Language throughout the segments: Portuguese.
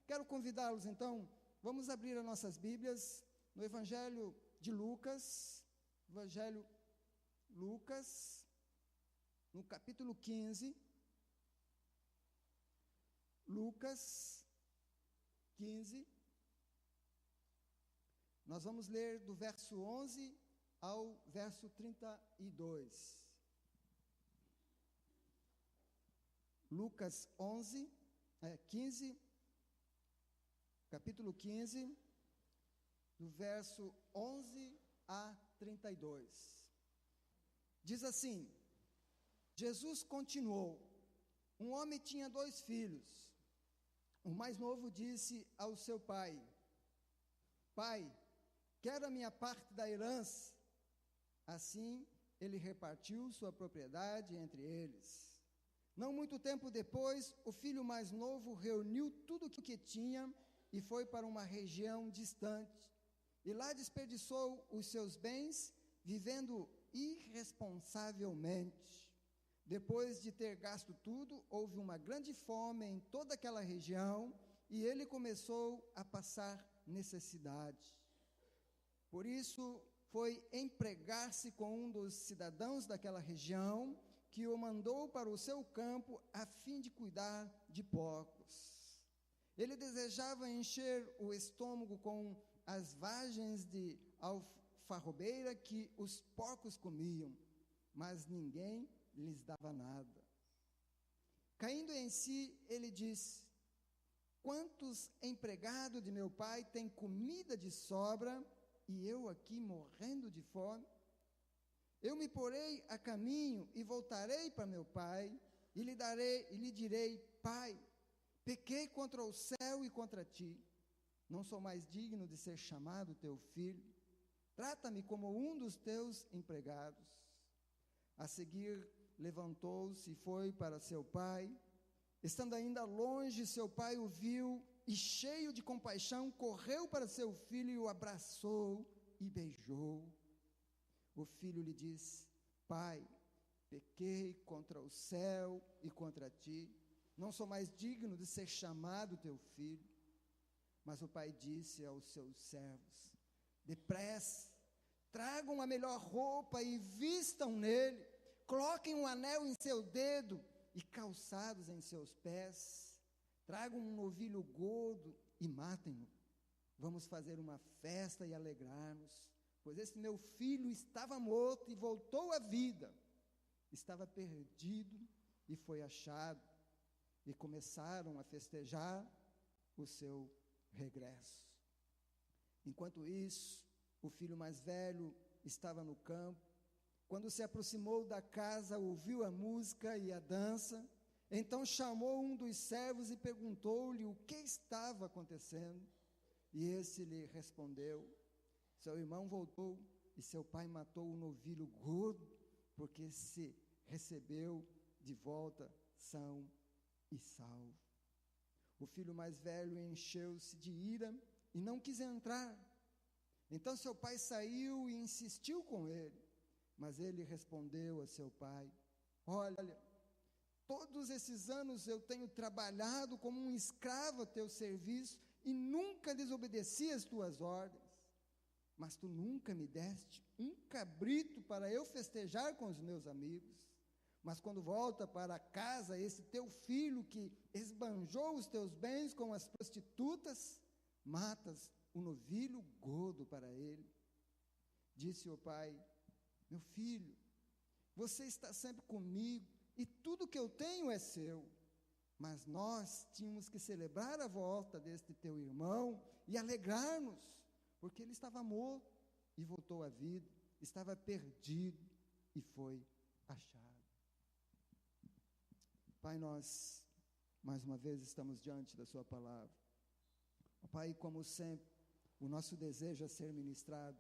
Quero convidá-los então, vamos abrir as nossas Bíblias no Evangelho de Lucas, Evangelho Lucas, no capítulo 15, Lucas 15, nós vamos ler do verso 11 ao verso 32. Lucas 15, capítulo 15, do verso 11 a 32. Diz assim: Jesus continuou: um homem tinha 2 filhos. O mais novo disse ao seu pai: Pai, quero a minha parte da herança. Assim, ele repartiu sua propriedade entre eles. Não muito tempo depois, o filho mais novo reuniu tudo o que tinha e foi para uma região distante. E lá desperdiçou os seus bens, vivendo irresponsavelmente. Depois de ter gasto tudo, houve uma grande fome em toda aquela região e ele começou a passar necessidade. Por isso, foi empregar-se com um dos cidadãos daquela região, que o mandou para o seu campo a fim de cuidar de porcos. Ele desejava encher o estômago com as vagens de alfarrobeira que os porcos comiam, mas ninguém lhes dava nada. Caindo em si, ele disse: quantos empregados de meu pai têm comida de sobra, e eu aqui morrendo de fome? Eu me porei a caminho e voltarei para meu pai, e lhe direi: Pai, pequei contra o céu e contra ti, não sou mais digno de ser chamado teu filho, trata-me como um dos teus empregados. A seguir levantou-se e foi para seu pai. Estando ainda longe, seu pai o viu e, cheio de compaixão, correu para seu filho e o abraçou e beijou. O filho lhe disse: Pai, pequei contra o céu e contra ti, não sou mais digno de ser chamado teu filho. Mas o pai disse aos seus servos: depressa, tragam a melhor roupa e vistam nele, coloquem um anel em seu dedo e calçados em seus pés, tragam um novilho gordo e matem-no. Vamos fazer uma festa e alegrar-nos, pois esse meu filho estava morto e voltou à vida, estava perdido e foi achado. E começaram a festejar o seu regresso. Enquanto isso, o filho mais velho estava no campo. Quando se aproximou da casa, ouviu a música e a dança. Então chamou um dos servos e perguntou-lhe o que estava acontecendo. E esse lhe respondeu: seu irmão voltou e seu pai matou o novilho gordo, porque se recebeu de volta são e salvo. O filho mais velho encheu-se de ira e não quis entrar. Então seu pai saiu e insistiu com ele. Mas ele respondeu a seu pai: olha, todos esses anos eu tenho trabalhado como um escravo a teu serviço e nunca desobedeci às tuas ordens. Mas tu nunca me deste um cabrito para eu festejar com os meus amigos. Mas quando volta para casa esse teu filho que esbanjou os teus bens com as prostitutas, matas o novilho gordo para ele. Disse o pai: meu filho, você está sempre comigo e tudo que eu tenho é seu. Mas nós tínhamos que celebrar a volta deste teu irmão e alegrar-nos, porque ele estava morto e voltou à vida, estava perdido e foi achado. Pai, nós mais uma vez estamos diante da sua palavra. Pai, como sempre, o nosso desejo é ser ministrado.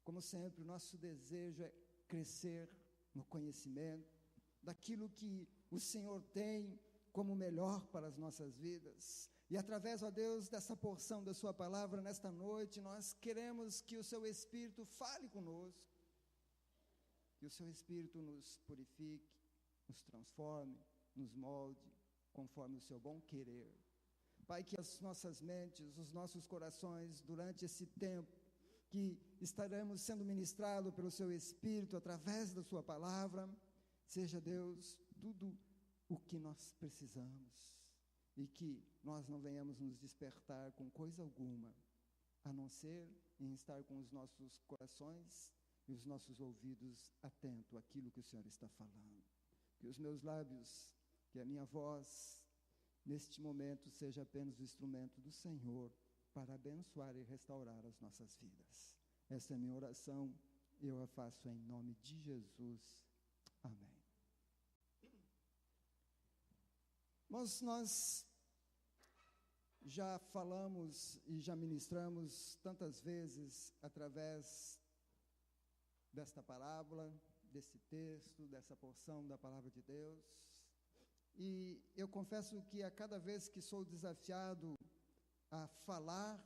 Como sempre, o nosso desejo é crescer no conhecimento daquilo que o Senhor tem como melhor para as nossas vidas. E através, ó Deus, dessa porção da sua palavra, nesta noite, nós queremos que o seu Espírito fale conosco, que o seu Espírito nos purifique, nos transforme, nos molde, conforme o seu bom querer. Pai, que as nossas mentes, os nossos corações, durante esse tempo que estaremos sendo ministrados pelo Seu Espírito, através da Sua palavra, seja, Deus, tudo o que nós precisamos, e que nós não venhamos nos despertar com coisa alguma, a não ser em estar com os nossos corações e os nossos ouvidos atentos àquilo que o Senhor está falando. Que os meus lábios, que a minha voz, neste momento, seja apenas o instrumento do Senhor para abençoar e restaurar as nossas vidas. Essa é a minha oração, eu a faço em nome de Jesus. Amém. Mas nós já falamos e já ministramos tantas vezes através desta parábola, desse texto, dessa porção da palavra de Deus. E eu confesso que a cada vez que sou desafiado a falar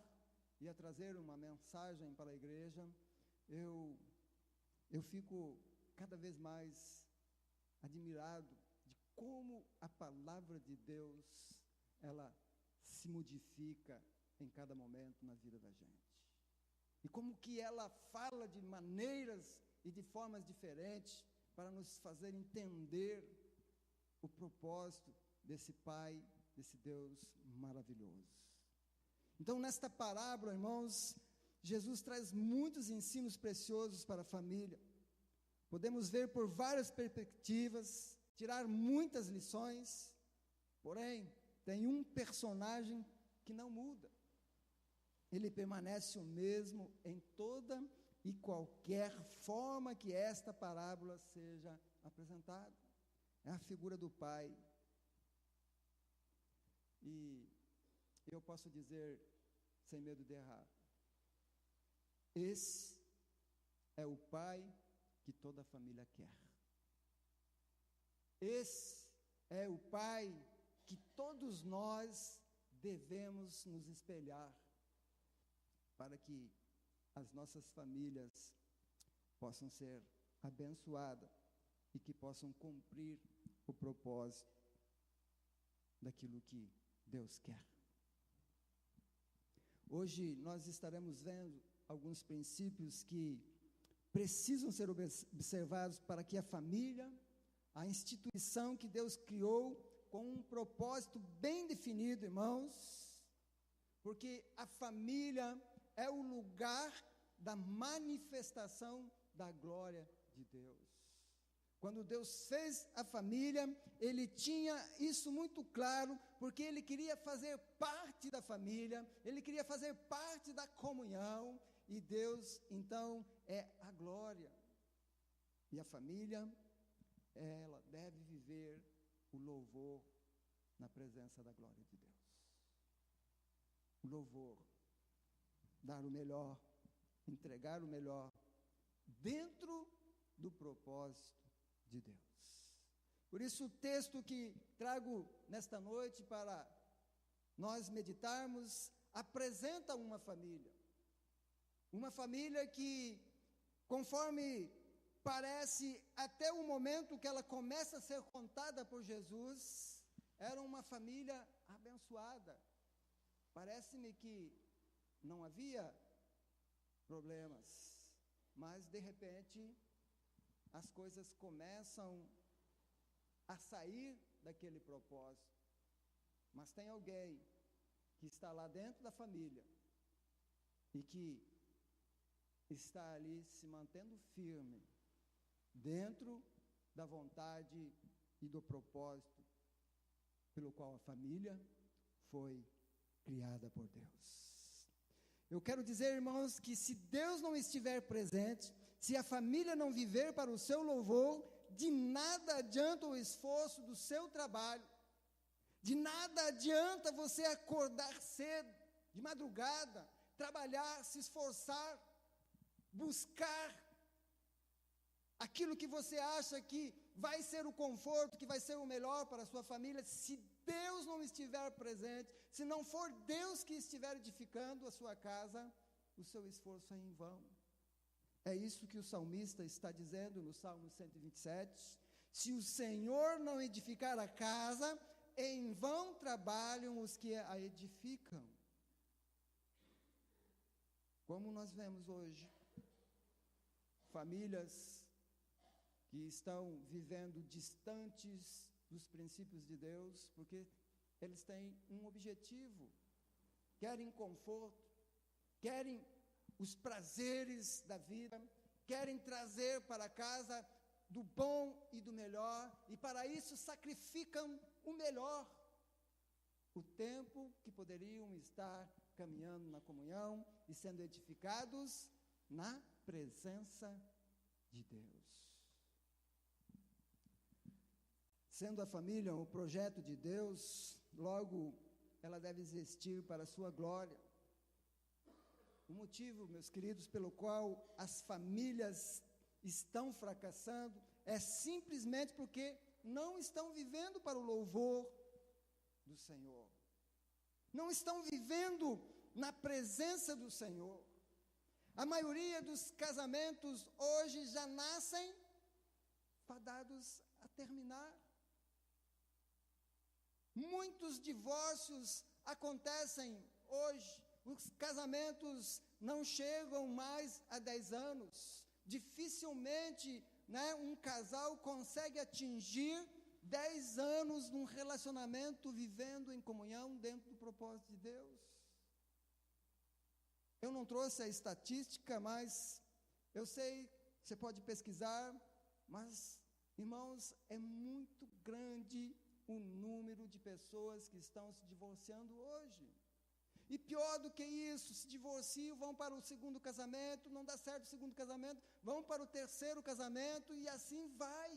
e a trazer uma mensagem para a igreja, eu fico cada vez mais admirado de como a palavra de Deus, ela se modifica em cada momento na vida da gente. E como que ela fala de maneiras e de formas diferentes para nos fazer entender o propósito desse Pai, desse Deus maravilhoso. Então, nesta parábola, irmãos, Jesus traz muitos ensinos preciosos para a família. Podemos ver por várias perspectivas, tirar muitas lições, porém, tem um personagem que não muda. Ele permanece o mesmo em toda e qualquer forma que esta parábola seja apresentada. É a figura do Pai. E eu posso dizer, sem medo de errar, esse é o Pai que toda família quer. Esse é o Pai que todos nós devemos nos espelhar, para que as nossas famílias possam ser abençoadas e que possam cumprir o propósito daquilo que Deus quer. Hoje nós estaremos vendo alguns princípios que precisam ser observados para que a família, a instituição que Deus criou com um propósito bem definido, irmãos, porque a família é o lugar da manifestação da glória de Deus. Quando Deus fez a família, Ele tinha isso muito claro, porque Ele queria fazer parte da família, Ele queria fazer parte da comunhão, e Deus, então, é a glória. E a família, ela deve viver o louvor na presença da glória de Deus. O louvor, dar o melhor, entregar o melhor, dentro do propósito de Deus. Por isso o texto que trago nesta noite para nós meditarmos apresenta uma família que, conforme parece, até o momento que ela começa a ser contada por Jesus, era uma família abençoada. Parece-me que não havia problemas, mas de repente as coisas começam a sair daquele propósito. Mas tem alguém que está lá dentro da família e que está ali se mantendo firme dentro da vontade e do propósito pelo qual a família foi criada por Deus. Eu quero dizer, irmãos, que se Deus não estiver presente, se a família não viver para o seu louvor, de nada adianta o esforço do seu trabalho, de nada adianta você acordar cedo, de madrugada, trabalhar, se esforçar, buscar aquilo que você acha que vai ser o conforto, que vai ser o melhor para a sua família. Se Deus não estiver presente, se não for Deus que estiver edificando a sua casa, o seu esforço é em vão. É isso que o salmista está dizendo no Salmo 127. Se o Senhor não edificar a casa, em vão trabalham os que a edificam. Como nós vemos hoje, famílias que estão vivendo distantes dos princípios de Deus, porque eles têm um objetivo, querem conforto, querem os prazeres da vida, querem trazer para casa do bom e do melhor, e para isso sacrificam o melhor, o tempo que poderiam estar caminhando na comunhão e sendo edificados na presença de Deus. Sendo a família um projeto de Deus, logo ela deve existir para a sua glória. O motivo, meus queridos, pelo qual as famílias estão fracassando é simplesmente porque não estão vivendo para o louvor do Senhor. Não estão vivendo na presença do Senhor. A maioria dos casamentos hoje já nascem fadados a terminar. Muitos divórcios acontecem hoje. Os casamentos não chegam mais a 10 anos. Dificilmente, um casal consegue atingir 10 anos num relacionamento vivendo em comunhão dentro do propósito de Deus. Eu não trouxe a estatística, mas eu sei, você pode pesquisar, mas, irmãos, é muito grande o número de pessoas que estão se divorciando hoje. E pior do que isso, se divorciam, vão para o segundo casamento, não dá certo o segundo casamento, vão para o terceiro casamento e assim vai.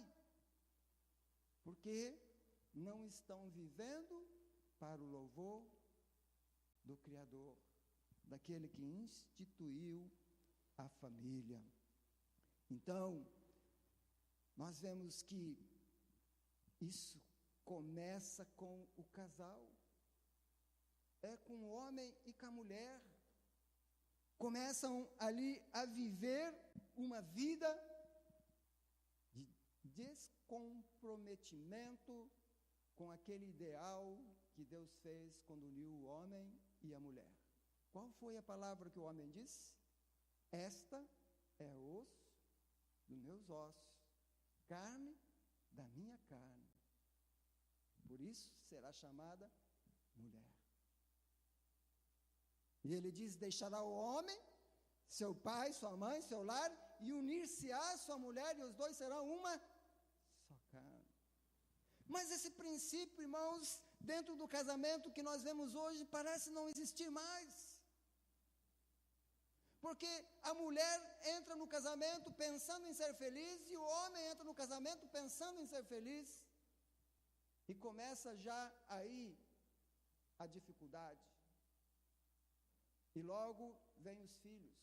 Porque não estão vivendo para o louvor do Criador, daquele que instituiu a família. Então, nós vemos que isso começa com o casal. É com o homem e com a mulher. Começam ali a viver uma vida de descomprometimento com aquele ideal que Deus fez quando uniu o homem e a mulher. Qual foi a palavra que o homem disse? Esta é osso dos meus ossos, carne da minha carne. Por isso será chamada mulher. E ele diz: deixará o homem, seu pai, sua mãe, seu lar, e unir-se-á sua mulher, e os dois serão uma só carne. Mas esse princípio, irmãos, dentro do casamento que nós vemos hoje, parece não existir mais. Porque a mulher entra no casamento pensando em ser feliz, e o homem entra no casamento pensando em ser feliz. E começa já aí a dificuldade. E logo vem os filhos.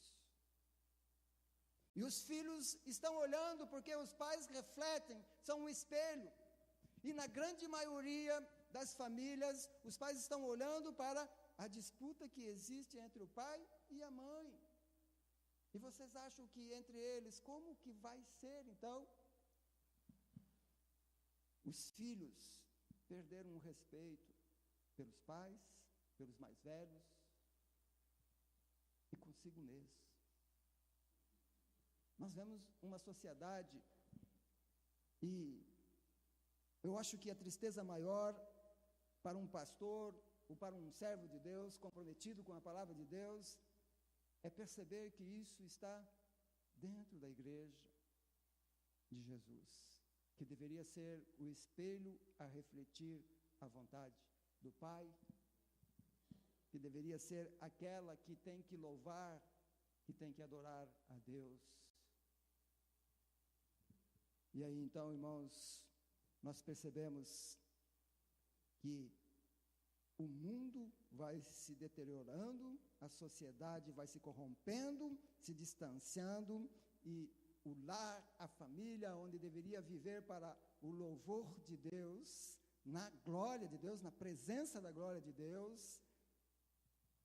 E os filhos estão olhando porque os pais refletem, são um espelho. E na grande maioria das famílias, os pais estão olhando para a disputa que existe entre o pai e a mãe. E vocês acham que entre eles, como que vai ser então? Os filhos perderam o respeito pelos pais, pelos mais velhos, e consigo mesmo. Nós vemos uma sociedade, e eu acho que a tristeza maior para um pastor ou para um servo de Deus, comprometido com a palavra de Deus, é perceber que isso está dentro da igreja de Jesus, que deveria ser o espelho a refletir a vontade do Pai, que deveria ser aquela que tem que louvar, que tem que adorar a Deus. E aí então, irmãos, nós percebemos que o mundo vai se deteriorando, a sociedade vai se corrompendo, se distanciando, e o lar, a família, onde deveria viver para o louvor de Deus, na glória de Deus, na presença da glória de Deus,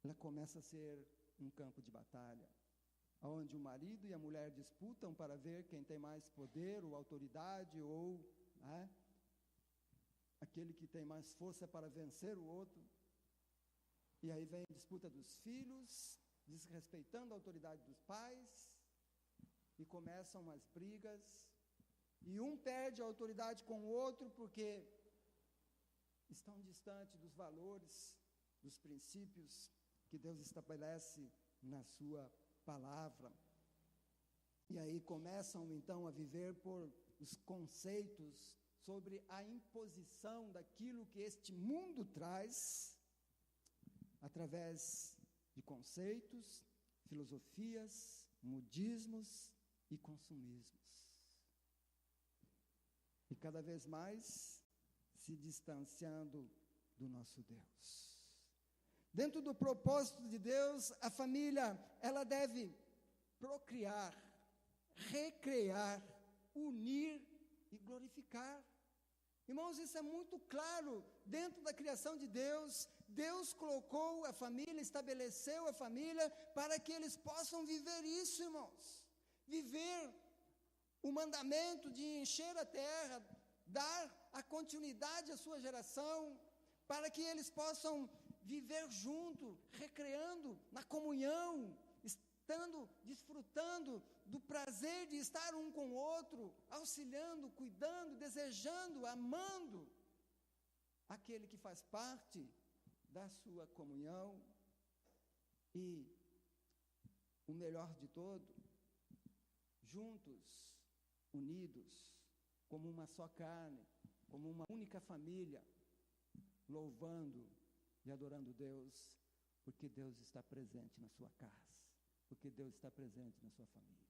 ela começa a ser um campo de batalha, onde o marido e a mulher disputam para ver quem tem mais poder ou autoridade, ou aquele que tem mais força para vencer o outro. E aí vem a disputa dos filhos, desrespeitando a autoridade dos pais, e começam as brigas, e um perde a autoridade com o outro porque estão distantes dos valores, dos princípios que Deus estabelece na sua palavra. E aí começam então a viver por os conceitos sobre a imposição daquilo que este mundo traz, através de conceitos, filosofias, modismos e consumismos. E cada vez mais se distanciando do nosso Deus. Dentro do propósito de Deus, a família, ela deve procriar, recrear, unir e glorificar. Irmãos, isso é muito claro dentro da criação de Deus. Deus colocou a família, estabeleceu a família para que eles possam viver isso, irmãos. Viver o mandamento de encher a terra, dar a continuidade à sua geração, para que eles possam viver junto, recreando na comunhão, desfrutando do prazer de estar um com o outro, auxiliando, cuidando, desejando, amando aquele que faz parte da sua comunhão. E o melhor de todo, juntos, unidos, como uma só carne, como uma única família, louvando e adorando Deus, porque Deus está presente na sua casa, porque Deus está presente na sua família.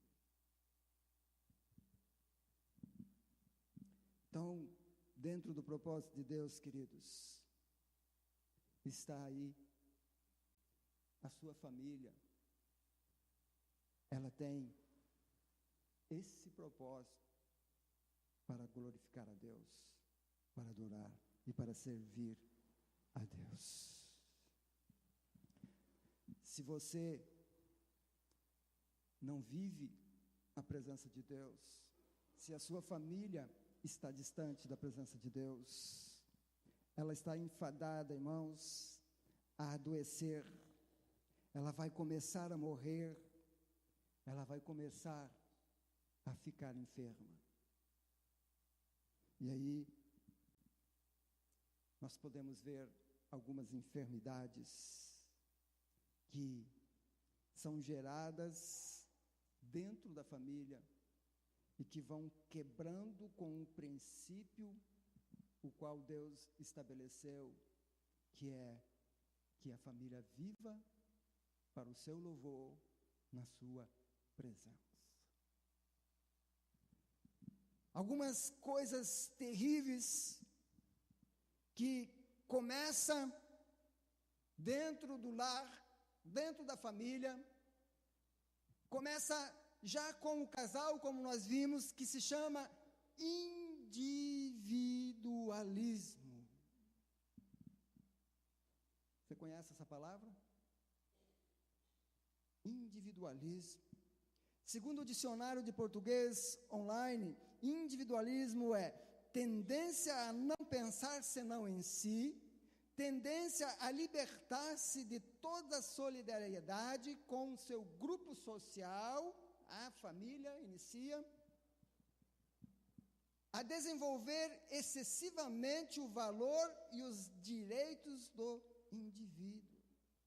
Então, dentro do propósito de Deus, queridos, está aí a sua família. Ela tem esse propósito para glorificar a Deus, para adorar e para servir a Deus. Se você não vive a presença de Deus, se a sua família está distante da presença de Deus, ela está enfadada, irmãos, a adoecer, ela vai começar a morrer, ela vai começar a ficar enferma. E aí, nós podemos ver algumas enfermidades que são geradas dentro da família e que vão quebrando com o princípio o qual Deus estabeleceu, que é que a família viva para o seu louvor na sua presença. Algumas coisas terríveis que começam dentro do lar, dentro da família, começa já com o casal, como nós vimos, que se chama individualismo. Você conhece essa palavra? Individualismo. Segundo o dicionário de português online, individualismo é tendência a não pensar senão em si, tendência a libertar-se de toda solidariedade com o seu grupo social, a família inicia, a desenvolver excessivamente o valor e os direitos do indivíduo.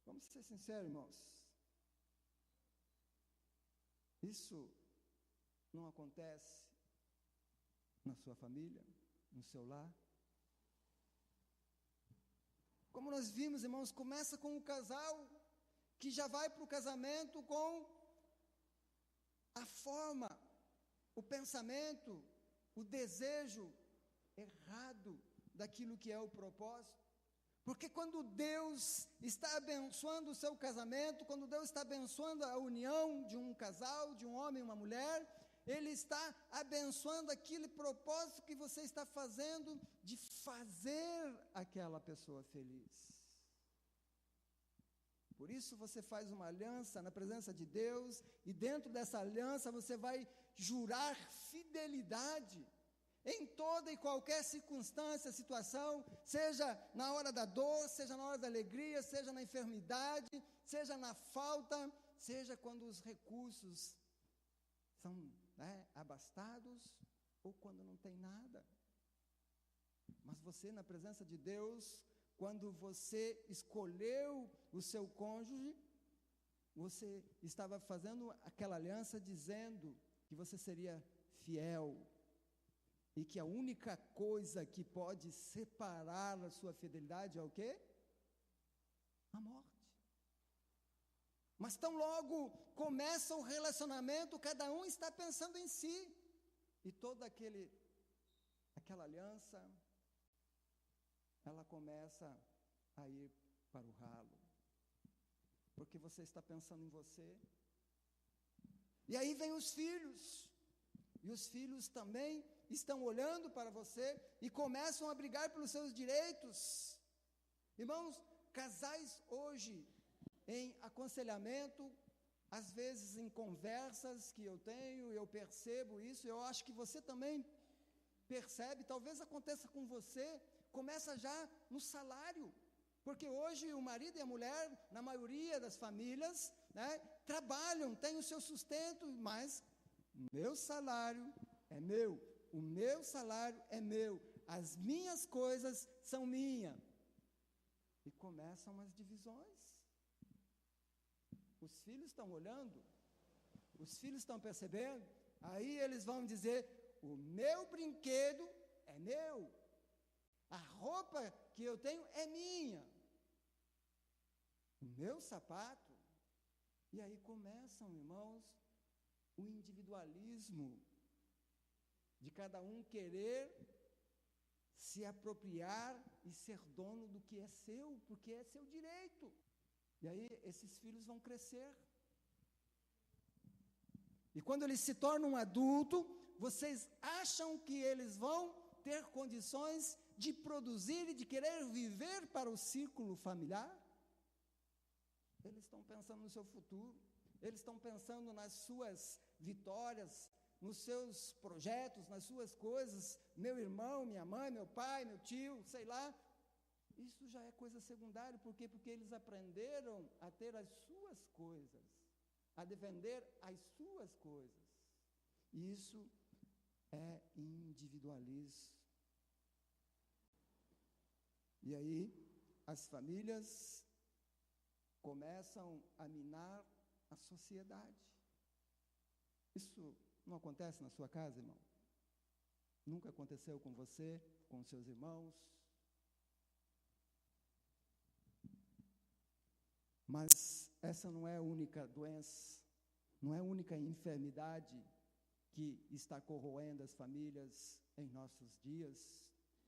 Vamos ser sinceros, irmãos. Isso não acontece na sua família, no seu lar. Como nós vimos, irmãos, começa com o casal que já vai para o casamento com a forma, o pensamento, o desejo errado daquilo que é o propósito. Porque quando Deus está abençoando o seu casamento, quando Deus está abençoando a união de um casal, de um homem e uma mulher, Ele está abençoando aquele propósito que você está fazendo de fazer aquela pessoa feliz. Por isso você faz uma aliança na presença de Deus, e dentro dessa aliança você vai jurar fidelidade. em toda e qualquer circunstância, situação, seja na hora da dor, seja na hora da alegria, seja na enfermidade, seja na falta, seja quando os recursos são abastados ou quando não tem nada. Mas você, na presença de Deus, quando você escolheu o seu cônjuge, você estava fazendo aquela aliança dizendo que você seria fiel e que a única coisa que pode separar a sua fidelidade é o quê? A morte. Mas tão logo começa o relacionamento, cada um está pensando em si, e toda aquela aliança, ela começa a ir para o ralo, porque você está pensando em você. E aí vem os filhos, e os filhos também estão olhando para você e começam a brigar pelos seus direitos. Irmãos, casais hoje, em aconselhamento, às vezes em conversas que eu tenho, eu percebo isso, eu acho que você também percebe, talvez aconteça com você, começa já no salário, porque hoje o marido e a mulher, na maioria das famílias, trabalham, têm o seu sustento, mas meu salário é meu, o meu salário é meu, as minhas coisas são minhas, e começam as divisões. Os filhos estão olhando, os filhos estão percebendo, aí eles vão dizer, o meu brinquedo é meu, a roupa que eu tenho é minha, o meu sapato. E aí começam, irmãos, o individualismo, de cada um querer se apropriar e ser dono do que é seu, porque é seu direito. E aí esses filhos vão crescer. E quando eles se tornam adultos, vocês acham que eles vão ter condições de produzir e de querer viver para o círculo familiar? Eles estão pensando no seu futuro, eles estão pensando nas suas vitórias, nos seus projetos, nas suas coisas, meu irmão, minha mãe, meu pai, meu tio, sei lá. Isso já é coisa secundária, por quê? Porque eles aprenderam a ter as suas coisas, a defender as suas coisas. E isso é individualismo. E aí, as famílias começam a minar a sociedade. Isso não acontece na sua casa, irmão? Nunca aconteceu com você, com seus irmãos? Mas essa não é a única doença, não é a única enfermidade que está corroendo as famílias em nossos dias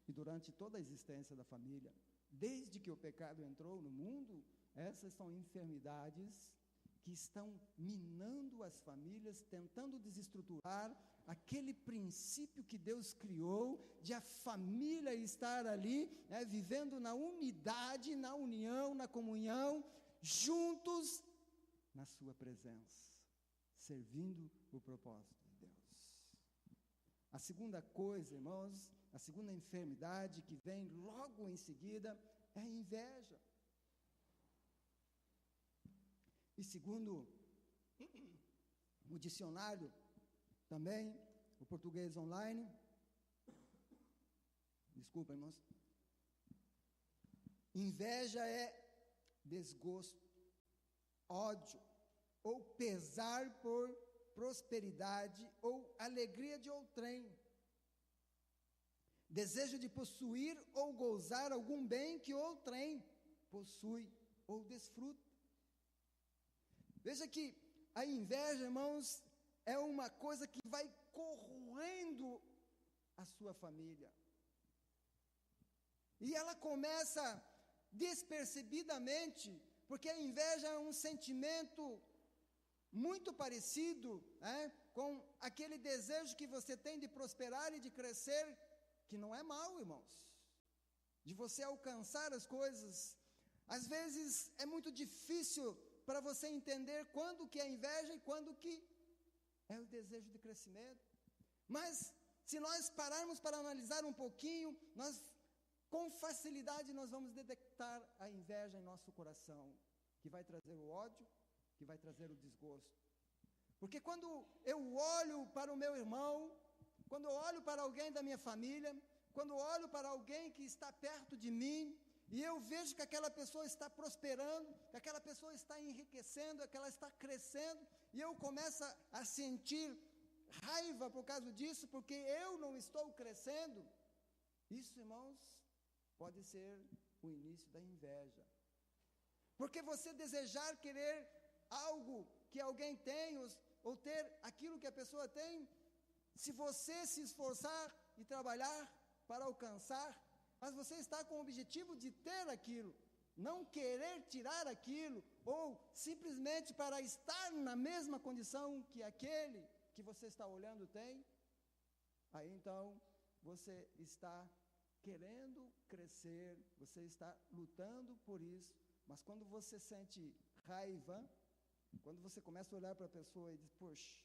e durante toda a existência da família. Desde que o pecado entrou no mundo, essas são enfermidades que estão minando as famílias, tentando desestruturar aquele princípio que Deus criou, de a família estar ali, vivendo na unidade, na união, na comunhão, juntos na sua presença, servindo o propósito de Deus. A segunda coisa, irmãos, a segunda enfermidade que vem logo em seguida é a inveja. E segundo o dicionário, também, o português online, desculpa, irmãos, inveja é desgosto, ódio, ou pesar por prosperidade, ou alegria de outrem, desejo de possuir ou gozar algum bem que outrem possui ou desfruta. Veja que a inveja, irmãos, é uma coisa que vai corroendo a sua família. E ela começa despercebidamente, porque a inveja é um sentimento muito parecido com aquele desejo que você tem de prosperar e de crescer, que não é mal, irmãos, de você alcançar as coisas. Às vezes é muito difícil para você entender quando que é inveja e quando que é o desejo de crescimento. Mas Se nós pararmos para analisar um pouquinho, com facilidade nós vamos detectar a inveja em nosso coração, que vai trazer o ódio, que vai trazer o desgosto. Porque quando eu olho para o meu irmão, quando eu olho para alguém da minha família, quando eu olho para alguém que está perto de mim, e eu vejo que aquela pessoa está prosperando, que aquela pessoa está enriquecendo, que ela está crescendo, e eu começo a sentir raiva por causa disso, porque eu não estou crescendo. Isso, irmãos, pode ser o início da inveja. Porque você desejar querer algo que alguém tem, ou ter aquilo que a pessoa tem, se você se esforçar e trabalhar para alcançar, mas você está com o objetivo de ter aquilo, não querer tirar aquilo, ou simplesmente para estar na mesma condição que aquele que você está olhando tem, aí então você está querendo crescer, você está lutando por isso, mas quando você sente raiva, quando você começa a olhar para a pessoa e diz, poxa,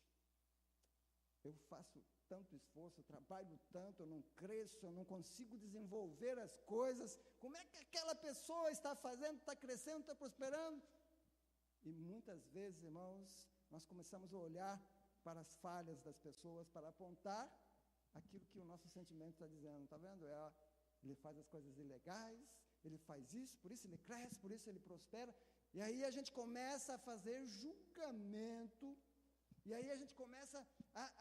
eu faço tanto esforço, eu trabalho tanto, eu não cresço, eu não consigo desenvolver as coisas, como é que aquela pessoa está fazendo, está crescendo, está prosperando? E muitas vezes, irmãos, nós começamos a olhar para as falhas das pessoas, para apontar aquilo que o nosso sentimento está dizendo, está vendo? Ele faz as coisas ilegais, ele faz isso, por isso ele cresce, por isso ele prospera, e aí a gente começa a fazer julgamento, e aí a gente começa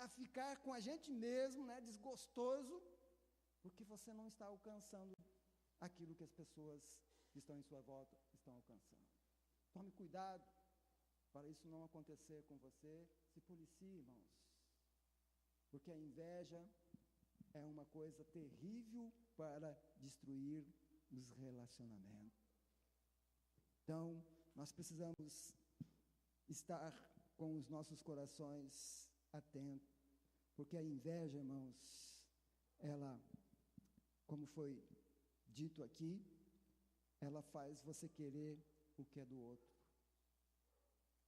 a ficar com a gente mesmo, né, desgostoso, porque você não está alcançando aquilo que as pessoas que estão em sua volta estão alcançando. Tome cuidado para isso não acontecer com você, se policie, irmãos, porque a inveja é uma coisa terrível para destruir os relacionamentos. Então, nós precisamos estar com os nossos corações atentos, porque a inveja, irmãos, ela, como foi dito aqui, ela faz você querer o que é do outro,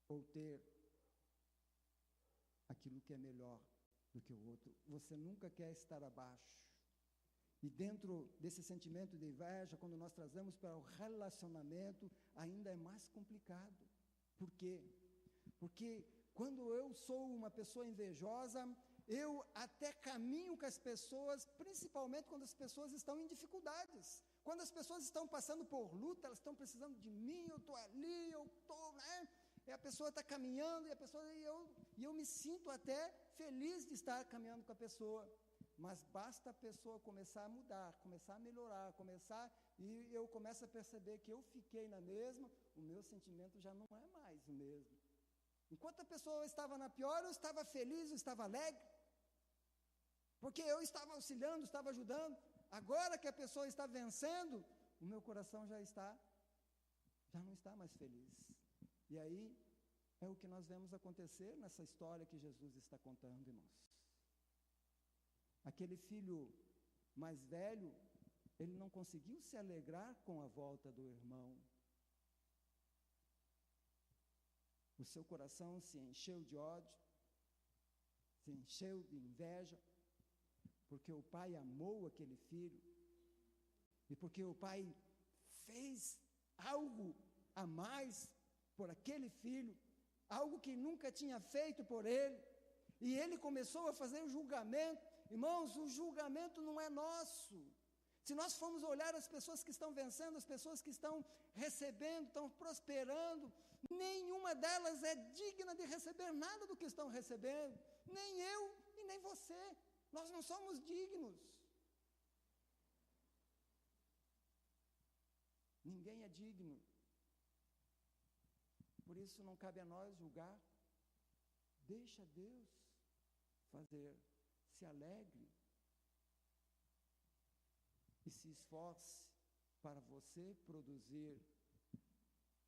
ou ter aquilo que é melhor do que o outro. Você nunca quer estar abaixo. E dentro desse sentimento de inveja, quando nós trazemos para o relacionamento, ainda é mais complicado. Por quê? Porque quando eu sou uma pessoa invejosa, eu até caminho com as pessoas, principalmente quando as pessoas estão em dificuldades. Quando as pessoas estão passando por luta, elas estão precisando de mim, eu estou ali, eu estou, né? E a pessoa está caminhando, e eu me sinto até feliz de estar caminhando com a pessoa. Mas basta a pessoa começar a mudar, começar a melhorar, e eu começo a perceber que eu fiquei na mesma, o meu sentimento já não é mais o mesmo. Enquanto a pessoa estava na pior, eu estava feliz, eu estava alegre, porque eu estava auxiliando, estava ajudando. Agora que a pessoa está vencendo, o meu coração já não está mais feliz. E aí é o que nós vemos acontecer nessa história que Jesus está contando, irmãos. Aquele filho mais velho, ele não conseguiu se alegrar com a volta do irmão. O seu coração se encheu de ódio, se encheu de inveja, porque o pai amou aquele filho, e porque o pai fez algo a mais por aquele filho, algo que nunca tinha feito por ele, e ele começou a fazer julgamento. Irmãos, o julgamento não é nosso. Se nós formos olhar as pessoas que estão vencendo, as pessoas que estão recebendo, estão prosperando, nenhuma delas é digna de receber nada do que estão recebendo, nem eu e nem você. Nós não somos dignos. Ninguém é digno. Por isso não cabe a nós julgar. Deixa Deus fazer. Se alegre e se esforce para você produzir.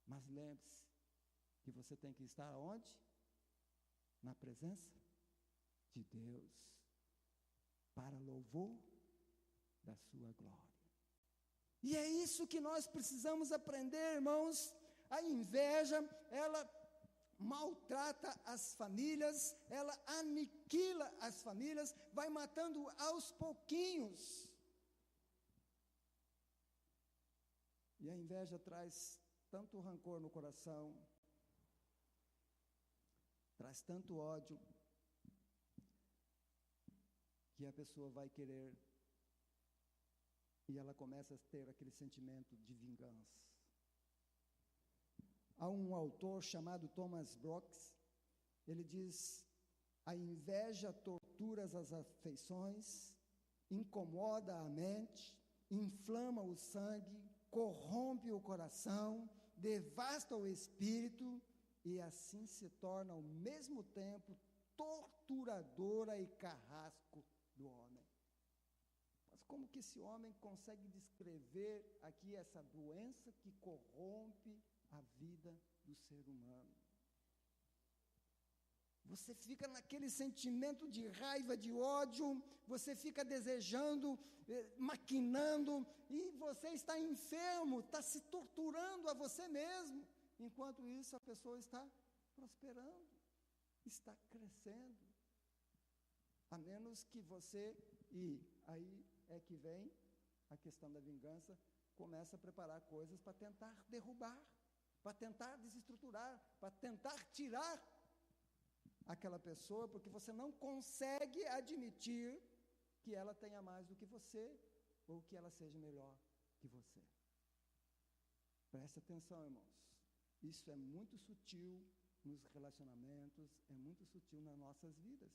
Mas lembre-se que você tem que estar onde? Na presença de Deus, para louvor da sua glória. E é isso que nós precisamos aprender, irmãos. A inveja, ela maltrata as famílias, ela aniquila as famílias, vai matando aos pouquinhos. E a inveja traz tanto rancor no coração, traz tanto ódio, que a pessoa vai querer, e ela começa a ter aquele sentimento de vingança. Há um autor chamado Thomas Brooks, ele diz: a inveja tortura as afeições, incomoda a mente, inflama o sangue, corrompe o coração, devasta o espírito e assim se torna ao mesmo tempo torturadora e carrasco do homem. Mas como que esse homem consegue descrever aqui essa doença que corrompe a vida do ser humano? Você fica naquele sentimento de raiva, de ódio, você fica desejando, maquinando, e você está enfermo, está se torturando a você mesmo. Enquanto isso, a pessoa está prosperando, está crescendo. A menos que você, e aí é que vem a questão da vingança, começa a preparar coisas para tentar derrubar, para tentar desestruturar, para tentar tirar aquela pessoa, porque você não consegue admitir que ela tenha mais do que você, ou que ela seja melhor que você. Preste atenção, irmãos. Isso é muito sutil nos relacionamentos, é muito sutil nas nossas vidas.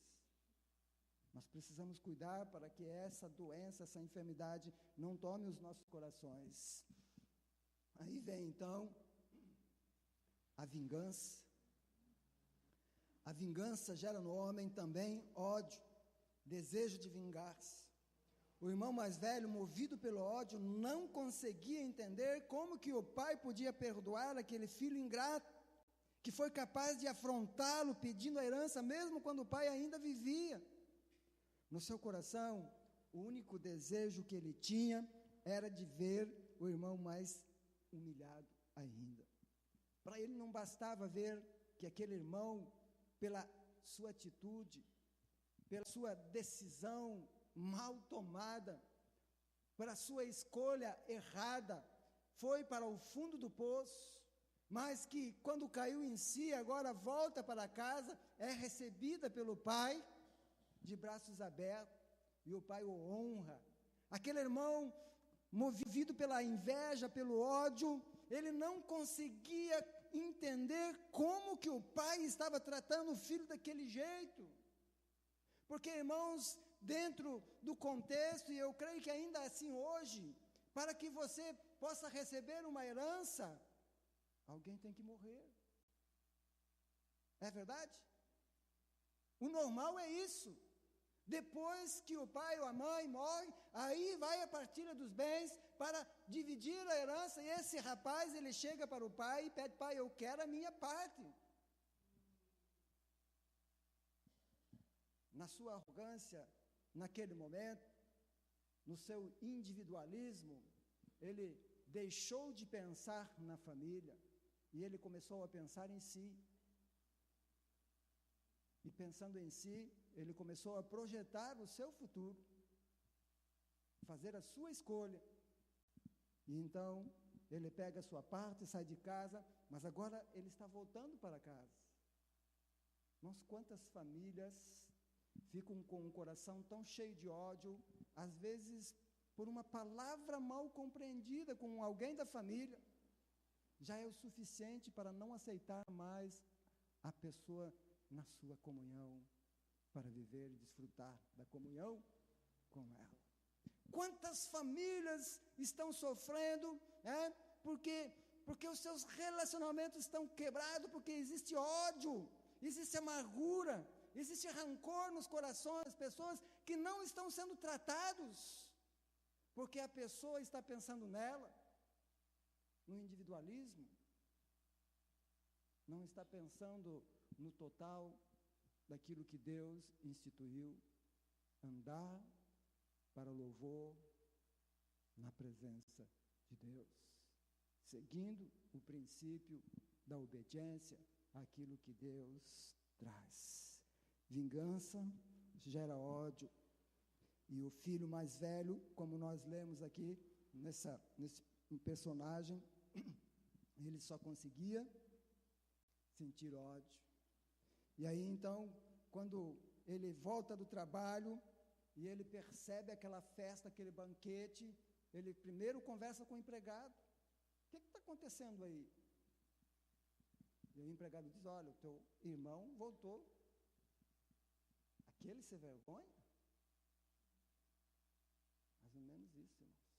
Nós precisamos cuidar para que essa doença, essa enfermidade não tome os nossos corações. Aí vem então a vingança. A vingança gera no homem também ódio, desejo de vingar-se. O irmão mais velho, movido pelo ódio, não conseguia entender como que o pai podia perdoar aquele filho ingrato, que foi capaz de afrontá-lo pedindo a herança, mesmo quando o pai ainda vivia. No seu coração, o único desejo que ele tinha era de ver o irmão mais humilhado ainda. Para ele não bastava ver que aquele irmão, pela sua atitude, pela sua decisão mal tomada, pela sua escolha errada, foi para o fundo do poço, mas que quando caiu em si, agora volta para casa, é recebida pelo pai de braços abertos, e o pai o honra. Aquele irmão, movido pela inveja, pelo ódio, ele não conseguia entender como que o pai estava tratando o filho daquele jeito. Porque, irmãos, dentro do contexto, e eu creio que ainda assim hoje, para que você possa receber uma herança, alguém tem que morrer. É verdade? O normal é isso. Depois que o pai ou a mãe morre, aí vai a partilha dos bens para dividir a herança, e esse rapaz, ele chega para o pai e pede: pai, eu quero a minha parte. Na sua arrogância, naquele momento, no seu individualismo, ele deixou de pensar na família, e ele começou a pensar em si. E pensando em si, ele começou a projetar o seu futuro, fazer a sua escolha. E então, ele pega a sua parte, sai de casa, mas agora ele está voltando para casa. Mas quantas famílias ficam com um coração tão cheio de ódio, às vezes por uma palavra mal compreendida com alguém da família, já é o suficiente para não aceitar mais a pessoa na sua comunhão, para viver e desfrutar da comunhão com ela. Quantas famílias estão sofrendo, porque os seus relacionamentos estão quebrados, porque existe ódio, existe amargura, existe rancor nos corações, pessoas que não estão sendo tratados, porque a pessoa está pensando nela, no individualismo, não está pensando no total daquilo que Deus instituiu, andar para louvor na presença de Deus, seguindo o princípio da obediência, aquilo que Deus traz. Vingança gera ódio. E o filho mais velho, como nós lemos aqui, nesse personagem, ele só conseguia sentir ódio. E aí, então, quando ele volta do trabalho e ele percebe aquela festa, aquele banquete, ele primeiro conversa com o empregado. O que está acontecendo aí? E o empregado diz, olha, o teu irmão voltou. Aquele sem vergonha? Mais ou menos isso, irmãos.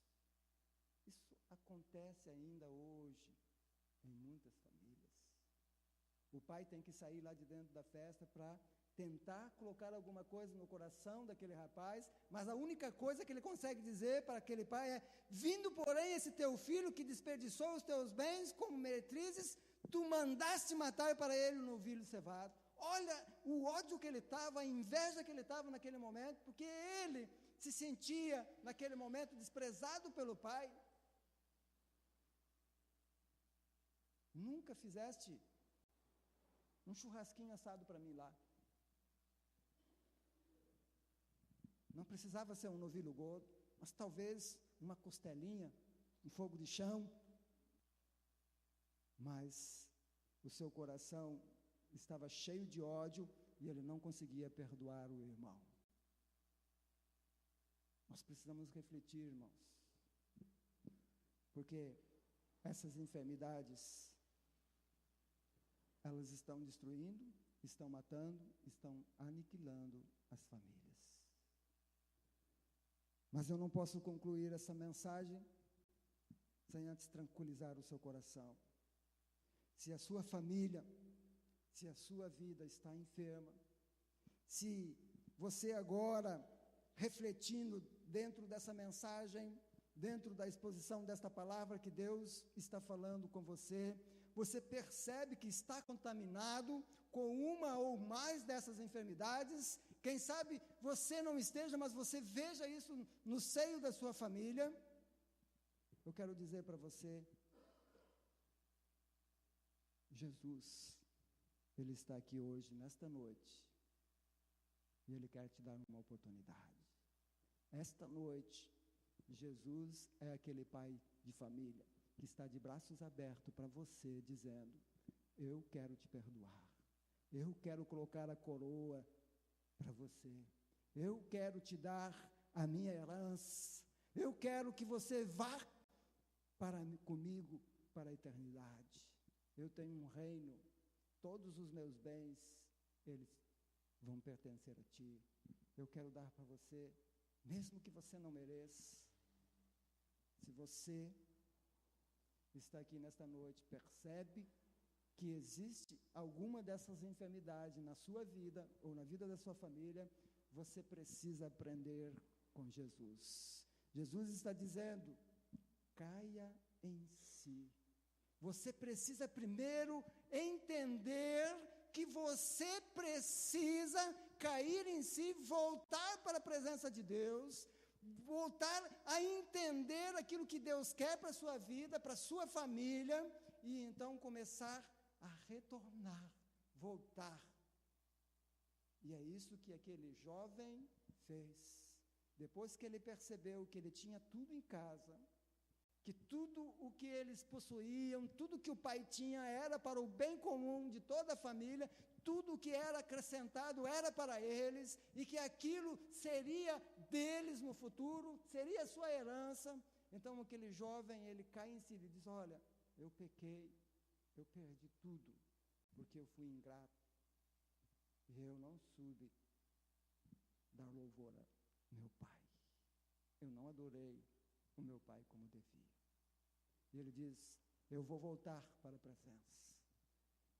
Isso acontece ainda hoje em muitas famílias. O pai tem que sair lá de dentro da festa para tentar colocar alguma coisa no coração daquele rapaz, mas a única coisa que ele consegue dizer para aquele pai é: vindo, porém, esse teu filho que desperdiçou os teus bens como meretrizes, tu mandaste matar para ele um novilho cevado. Olha o ódio que ele estava, a inveja que ele estava naquele momento, porque ele se sentia, naquele momento, desprezado pelo pai. Nunca fizeste um churrasquinho assado para mim lá. Não precisava ser um novilho gordo, mas talvez uma costelinha, um fogo de chão. Mas o seu coração estava cheio de ódio e ele não conseguia perdoar o irmão. Nós precisamos refletir, irmãos, porque essas enfermidades, elas estão destruindo, estão matando, estão aniquilando as famílias. Mas eu não posso concluir essa mensagem sem antes tranquilizar o seu coração. Se a sua família, se a sua vida está enferma, se você agora, refletindo dentro dessa mensagem, dentro da exposição desta palavra que Deus está falando com você, você percebe que está contaminado com uma ou mais dessas enfermidades. Quem sabe você não esteja, mas você veja isso no seio da sua família. Eu quero dizer para você, Jesus, Ele está aqui hoje, nesta noite, e Ele quer te dar uma oportunidade. Esta noite, Jesus é aquele pai de família que está de braços abertos para você, dizendo: eu quero te perdoar, eu quero colocar a coroa para você, eu quero te dar a minha herança, eu quero que você vá comigo para a eternidade. Eu tenho um reino, todos os meus bens, eles vão pertencer a ti. Eu quero dar para você, mesmo que você não mereça. Se você está aqui nesta noite, percebe que existe alguma dessas enfermidades na sua vida ou na vida da sua família, você precisa aprender com Jesus. Jesus está dizendo: caia em si. Você precisa primeiro entender que você precisa cair em si, voltar para a presença de Deus, voltar a entender aquilo que Deus quer para a sua vida, para a sua família, e então começar a retornar, voltar. E é isso que aquele jovem fez. Depois que ele percebeu que ele tinha tudo em casa, que tudo o que eles possuíam, tudo que o pai tinha era para o bem comum de toda a família, tudo o que era acrescentado era para eles, e que aquilo seria deles no futuro, seria a sua herança. Então aquele jovem, ele cai em si e diz: olha, eu pequei, eu perdi tudo, porque eu fui ingrato, e eu não soube dar louvor ao meu pai, eu não adorei o meu pai como devia. E ele diz: eu vou voltar para a presença.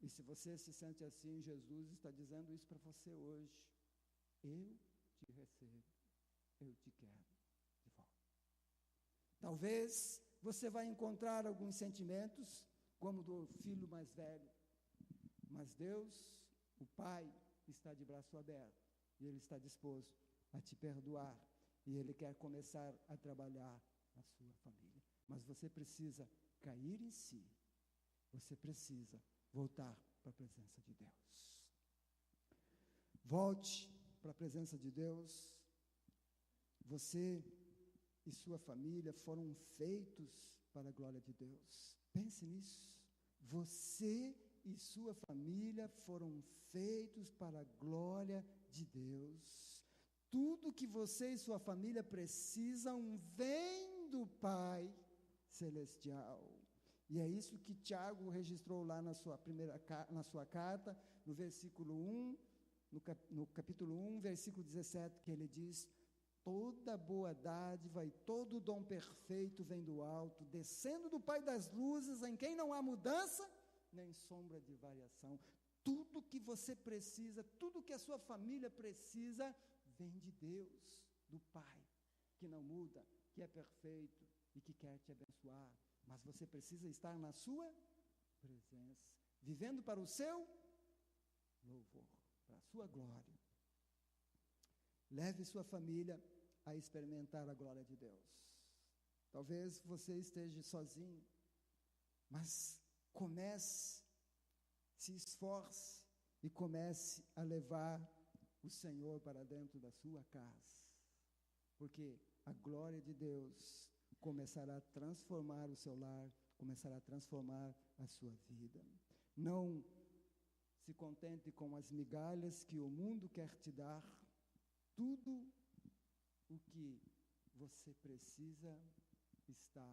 E se você se sente assim, Jesus está dizendo isso para você hoje: eu te recebo, eu te quero de volta. Talvez você vai encontrar alguns sentimentos, como do filho mais velho, mas Deus, o Pai, está de braço aberto, e Ele está disposto a te perdoar, e Ele quer começar a trabalhar na sua família. Mas você precisa cair em si, você precisa voltar para a presença de Deus. Volte para a presença de Deus. Você e sua família foram feitos para a glória de Deus. Pense nisso. Você e sua família foram feitos para a glória de Deus. Tudo que você e sua família precisam vem do Pai Celestial. E é isso que Tiago registrou lá na sua carta, no versículo 1, no capítulo 1, versículo 17, que ele diz: toda boa dádiva e todo dom perfeito vem do alto, descendo do Pai das luzes, em quem não há mudança, nem sombra de variação. Tudo que você precisa, tudo que a sua família precisa, vem de Deus, do Pai, que não muda, que é perfeito e que quer te abençoar. Mas você precisa estar na sua presença, vivendo para o seu louvor, para a sua glória. Leve sua família a experimentar a glória de Deus. Talvez você esteja sozinho, mas comece, se esforce e comece a levar o Senhor para dentro da sua casa, porque a glória de Deus começará a transformar o seu lar, começará a transformar a sua vida. Não se contente com as migalhas que o mundo quer te dar. Tudo o que você precisa está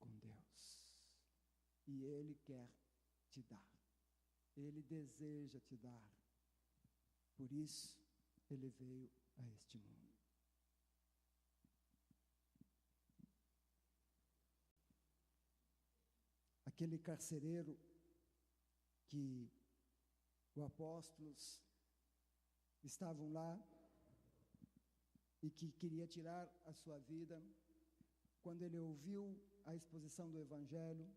com Deus. E Ele quer te dar. Ele deseja te dar. Por isso, Ele veio a este mundo. Aquele carcereiro que os apóstolos estavam lá e que queria tirar a sua vida, quando ele ouviu a exposição do Evangelho,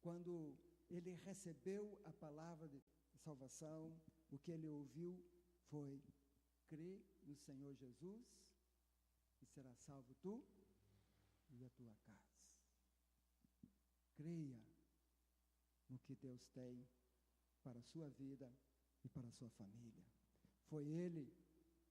quando ele recebeu a palavra de salvação, o que ele ouviu foi: crê no Senhor Jesus e será salvo tu e a tua casa. Creia no que Deus tem para a sua vida e para a sua família. Foi Ele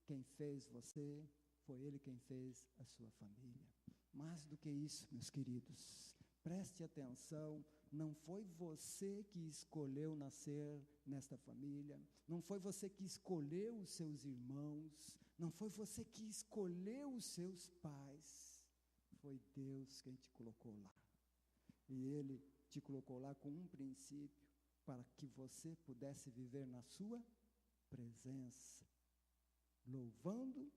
quem fez você, foi Ele quem fez a sua família. Mais do que isso, meus queridos, preste atenção, não foi você que escolheu nascer nesta família, não foi você que escolheu os seus irmãos, não foi você que escolheu os seus pais, foi Deus quem te colocou lá. E Ele te colocou lá com um princípio, para que você pudesse viver na sua presença, louvando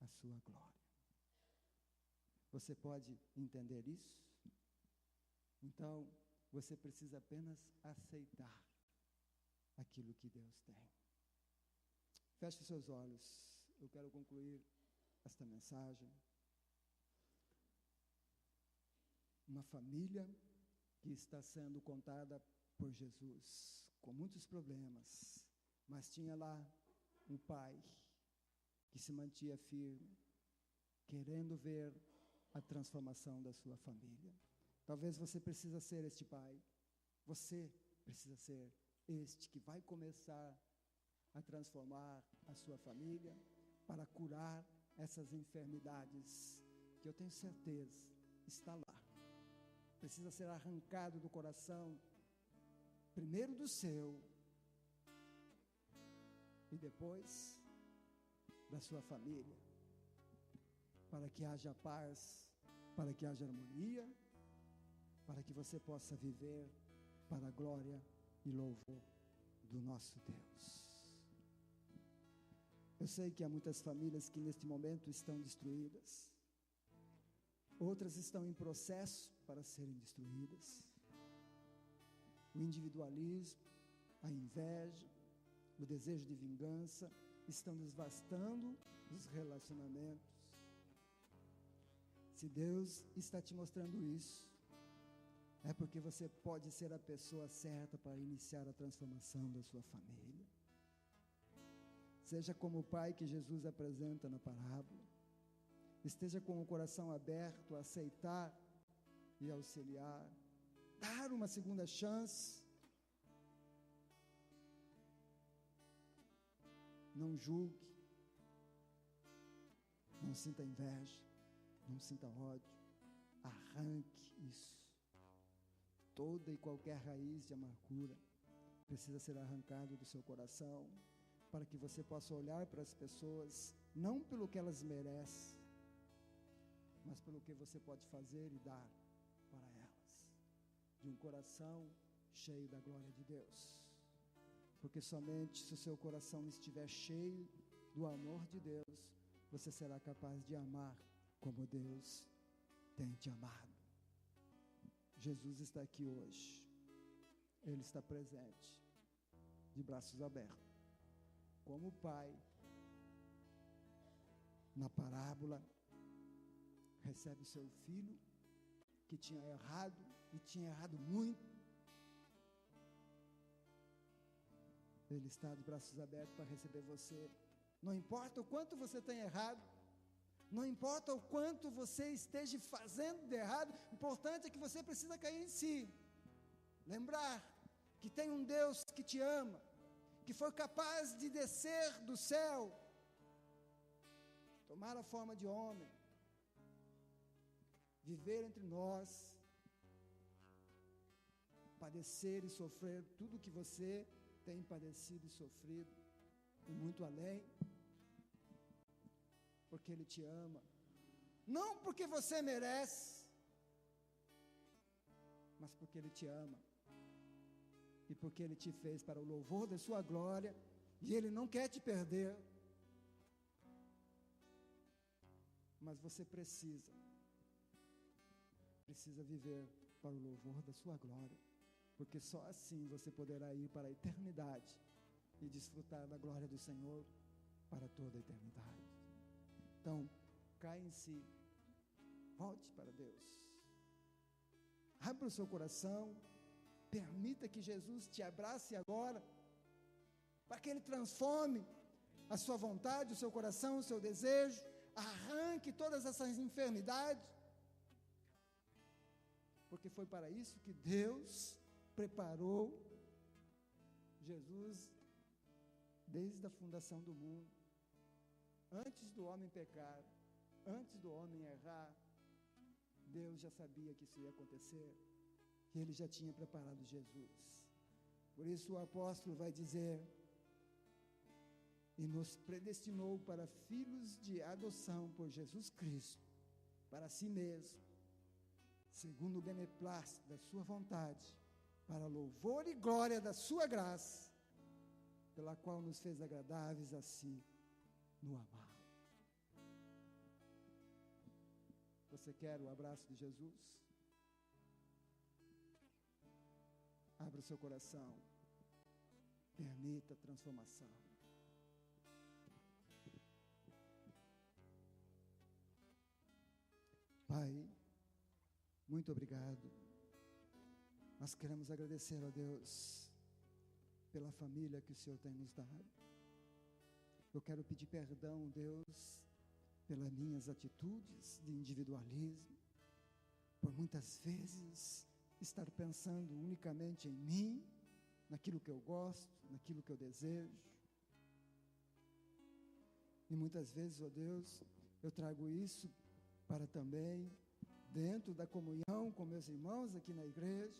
a sua glória. Você pode entender isso? Então, você precisa apenas aceitar aquilo que Deus tem. Feche seus olhos, eu quero concluir esta mensagem. Uma família que está sendo contada por Jesus, com muitos problemas, mas tinha lá um pai que se mantinha firme, querendo ver a transformação da sua família. Talvez você precisa ser este pai, você precisa ser este que vai começar a transformar a sua família, para curar essas enfermidades, que eu tenho certeza está lá. Precisa ser arrancado do coração, primeiro do seu, e depois da sua família, para que haja paz, para que haja harmonia, para que você possa viver para a glória e louvor do nosso Deus. Eu sei que há muitas famílias que neste momento estão destruídas, outras estão em processo para serem destruídas. O individualismo, a inveja, o desejo de vingança estão devastando os relacionamentos. Se Deus está te mostrando isso, é porque você pode ser a pessoa certa para iniciar a transformação da sua família. Seja como o pai que Jesus apresenta na parábola. Esteja com o coração aberto a aceitar e auxiliar, dar uma segunda chance, não julgue, não sinta inveja, não sinta ódio, arranque isso. Toda e qualquer raiz de amargura precisa ser arrancado do seu coração, para que você possa olhar para as pessoas, não pelo que elas merecem, mas pelo que você pode fazer e dar para elas, de um coração cheio da glória de Deus. Porque somente se o seu coração estiver cheio do amor de Deus, você será capaz de amar como Deus tem te amado. Jesus está aqui hoje, Ele está presente, de braços abertos, como o Pai, na parábola, recebe o seu filho, que tinha errado, e tinha errado muito. Ele está de braços abertos para receber você. Não importa o quanto você tenha errado, não importa o quanto você esteja fazendo de errado, o importante é que você precisa cair em si. Lembrar que tem um Deus que te ama, que foi capaz de descer do céu, tomar a forma de homem, viver entre nós, padecer e sofrer tudo que você tem padecido e sofrido, e muito além, porque Ele te ama, não porque você merece, mas porque Ele te ama, e porque Ele te fez para o louvor da sua glória, e Ele não quer te perder, mas você precisa viver para o louvor da sua glória, porque só assim você poderá ir para a eternidade e desfrutar da glória do Senhor para toda a eternidade. Então, caia em si, volte para Deus, abra o seu coração, permita que Jesus te abrace agora, para que Ele transforme a sua vontade, o seu coração, o seu desejo, arranque todas essas enfermidades, porque foi para isso que Deus preparou Jesus desde a fundação do mundo. Antes do homem pecar, antes do homem errar, Deus já sabia que isso ia acontecer, e Ele já tinha preparado Jesus. Por isso o apóstolo vai dizer: e nos predestinou para filhos de adoção por Jesus Cristo, para si mesmo, segundo o beneplácito da sua vontade, para louvor e glória da sua graça, pela qual nos fez agradáveis a si no amar. Você quer o abraço de Jesus? Abra o seu coração, permita a transformação. Pai, muito obrigado. Nós queremos agradecer a Deus pela família que o Senhor tem nos dado. Eu quero pedir perdão, Deus, pelas minhas atitudes de individualismo, por muitas vezes estar pensando unicamente em mim, naquilo que eu gosto, naquilo que eu desejo. E muitas vezes, ó Deus, eu trago isso para também, dentro da comunhão com meus irmãos aqui na igreja,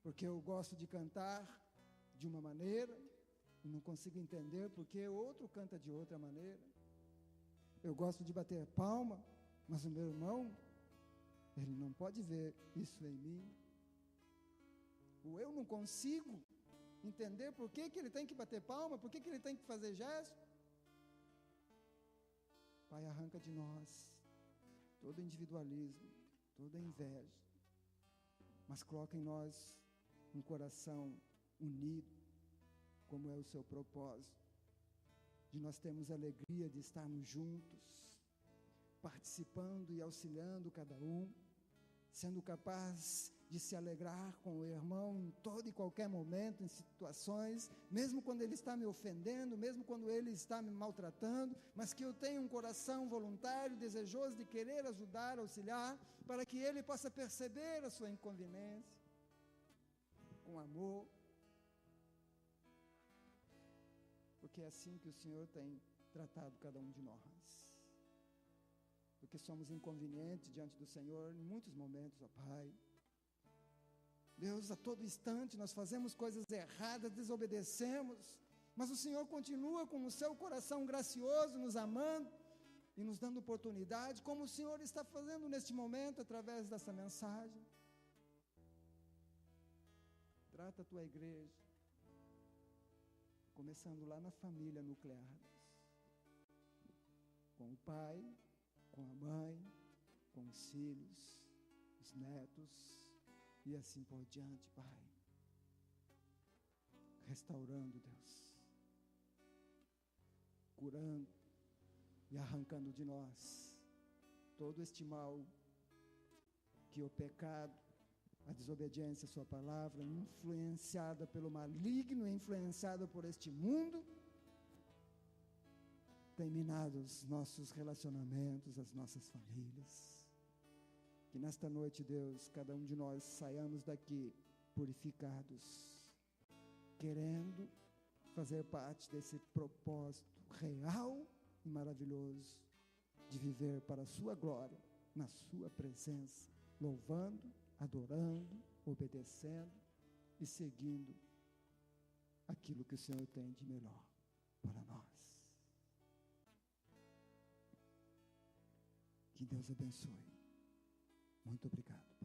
porque eu gosto de cantar de uma maneira, e não consigo entender porque outro canta de outra maneira. Eu gosto de bater palma, mas o meu irmão, ele não pode ver isso em mim. Ou eu não consigo entender por que ele tem que bater palma, por que ele tem que fazer gesto. Pai, arranca de nós todo individualismo, toda inveja, mas coloca em nós um coração unido, como é o seu propósito, de nós termos a alegria de estarmos juntos, participando e auxiliando cada um, sendo capaz de se alegrar com o irmão em todo e qualquer momento, em situações, mesmo quando ele está me ofendendo, mesmo quando ele está me maltratando, mas que eu tenha um coração voluntário, desejoso de querer ajudar, auxiliar, para que ele possa perceber a sua inconveniência, com amor, porque é assim que o Senhor tem tratado cada um de nós. Porque somos inconvenientes diante do Senhor em muitos momentos, ó Pai. Deus, a todo instante nós fazemos coisas erradas, desobedecemos, mas o Senhor continua com o seu coração gracioso, nos amando e nos dando oportunidade, como o Senhor está fazendo neste momento, através dessa mensagem. Trata a tua igreja, começando lá na família nuclear, com o pai, com a mãe, com os filhos, os netos, e assim por diante, Pai. Restaurando, Deus, curando e arrancando de nós todo este mal que o pecado, a desobediência à sua palavra, influenciada pelo maligno, influenciada por este mundo, tem minado os nossos relacionamentos, as nossas famílias. Que nesta noite, Deus, cada um de nós saiamos daqui purificados, querendo fazer parte desse propósito real e maravilhoso de viver para a sua glória, na sua presença, louvando, adorando, obedecendo e seguindo aquilo que o Senhor tem de melhor para nós. Que Deus abençoe. Muito obrigado.